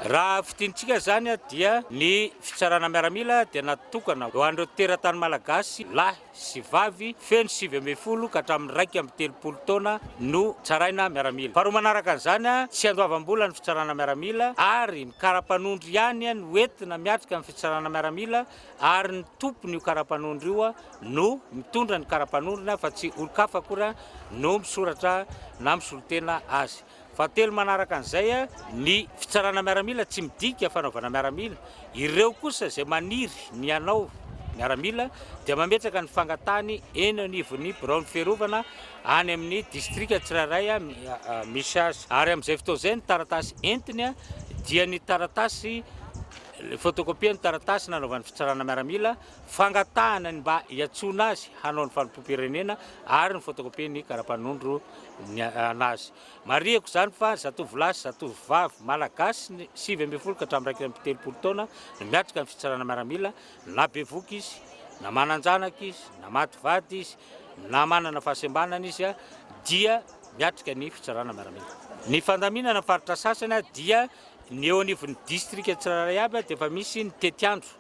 Raha fitinitsika zany dia ny fitsarana miaramila dia natokana ho an'ireo teratany malagasy lahy sy vavy feno 9 ka hatramin'ny 1 taona no tsaraina miaramila. Faharoa manaraka an'izany tsy andoavam-bola ny fitsarana miaramila ary ny karapanondro ihany no entina miatrika amin'ny fitsarana miaramila ary ny tompony io karapanondro io no mitondra ny karapanondrona fa tsy olon-kafa akory no misoratra na misolotena azy. Fahatelo manaraka an'izay ny fitsarana miaramila tsy midika fanaovana miaramila. Ireo kosa izay maniry ny anao miaramila dia mametraka ny fangatany eny anivon'ny biraon'ny fiarovana any amin'ny distrika tsirairay misy azy. Ary amin'izay fotoana izay ny taratasy entiny dia ny taratasy fotokopian'ny taratasy nanaovany fitsarana miaramila, fangatahana ny mba hiantsoana azy hanao ny fanompoam-pirenena ary ny fotokopian'ny karapanondro anazy. Marihako zany fa zatovolahy sy zatovovavy malagasy 9 ka hatramin'ny 1 taona no miatrika ny fitsarana miaramila, na bevoka izy, na manan-janaka izy, na maty vady izy, na manana fahasembanana izy dia miatrika ny fitsarana miaramila. Ny fandaminana faritra sasany dia ny eo anivon'ny distrika tsirairay aby dia efa misy ny tetiandro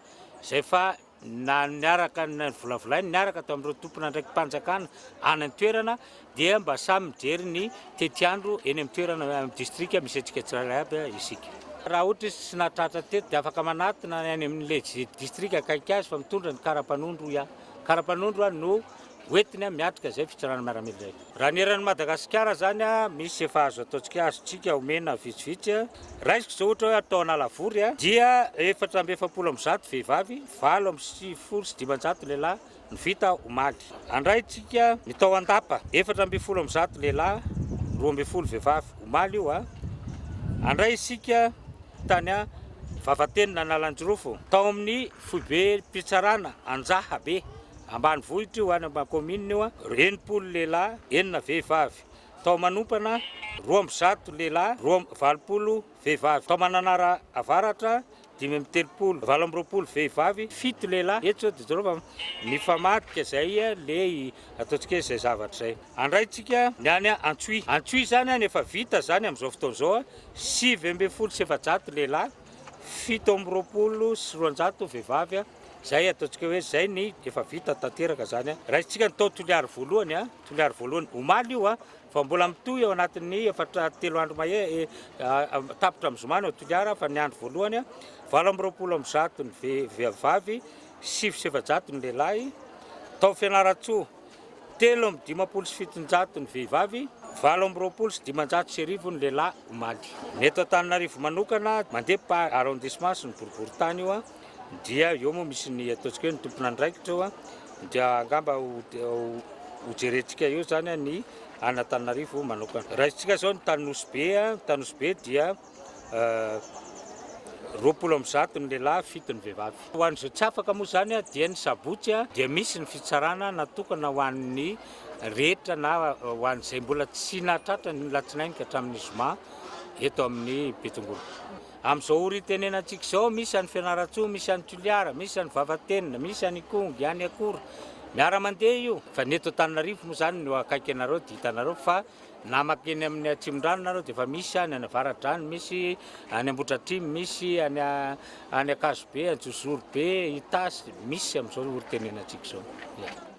izay fa na niaraka ny volavolainy niaraka atao amin'ireo tompona ndraiky mpanjakana any an-toerana dia mba samy mijery ny tetiandro eny amin'ny toerana amin'ny distrika misy antsika tsirairay aby isika. Raha ohatra izy tsy nahatratra teto dia afaka manatina any amin'ilay distrika akaiky azy fa mitondra ny karapanondro karapanondro no hoentiny miatrika izay fitsarana miaramila izay. Raha ny eran'ny Madagasikara zany misy efa azo ataontsika azontsika omena vitsivitsy. Raha izy izao ohatra hoe atao analavory dia 470 vehivavy, 7,900 lehilahy ny vita omaly. Andraytsika ny tao andapa 470 lehilahy, 12 vehivavy omaly io Andray isika tany Vavatenina Analanjirofo tao amin'ny Foibe Pitsarana Anjahabe ambany vohitra io any amin'ny commune io 90 lehilahy, 9 vehivavy. Tao manompana 12 lehilahy, 20 vehivavy. Tao Mananara Avaratra 530, 20 vehivavy, 7 lehilahy. Eto dia jerova ny famadika izay le ataontsika izay zavatra izay. Andraytsika ny any Antsoy. Antsoy zany efa vita zany amin'izao fotoana izao 700 lehilahy, 720 sy 200 vehivavy. Zay ataontsika hoe zay ny efa vita tanteraka zany. Raha isika ny tao Toliary voalohany Toliary voalohany omaly io fa mbola mitohy ao anatin'ny 3 andro tapitra amin'ny zomana ao Toliary fa ny andro voalohany 20 ny vehivavy, 700 ny lehilahy. Tao Fianaratsoa 7,700 ny vehivavy, 20 sy 500 ny lehilahy omaly. Ny eto Antananarivo manokana mandeha arrondissement sy ny boriboritany io dia eo moa misy ny ataontsika hoe ny tompona andraikitra dia angamba ho jerentsika eo zany ny any Antananarivo manokana. Raha isika zao ny Tanosbe dia 20 ny lehilahy, 7 ny vehivavy. Ho an'izao tsy afaka moa zany dia ny sabotsy dia misy ny fitsarana natokana ho an'ny rehetra na ho an'izay mbola tsy nahatratra ny latsinainy ka hatramin'ny zoma eto amin'ny Betongolo. Amin'izao oritenenantsika izao misy any Fianaratsoa, misy any Toliara, misy any Vavatenina, misy any Kongy, any Akora. Miara-mandeha io fa ny eto Antananarivo moa zany no akaiky anareo dia hitanareo fa namaka eny amin'ny Atsimondrano nareo dia efa misy any Avaradrano, misy any Ambohidratrimo, misy any Akazobe, Anjozorobe, Itasy, misy amin'izao oritenenantsika izao.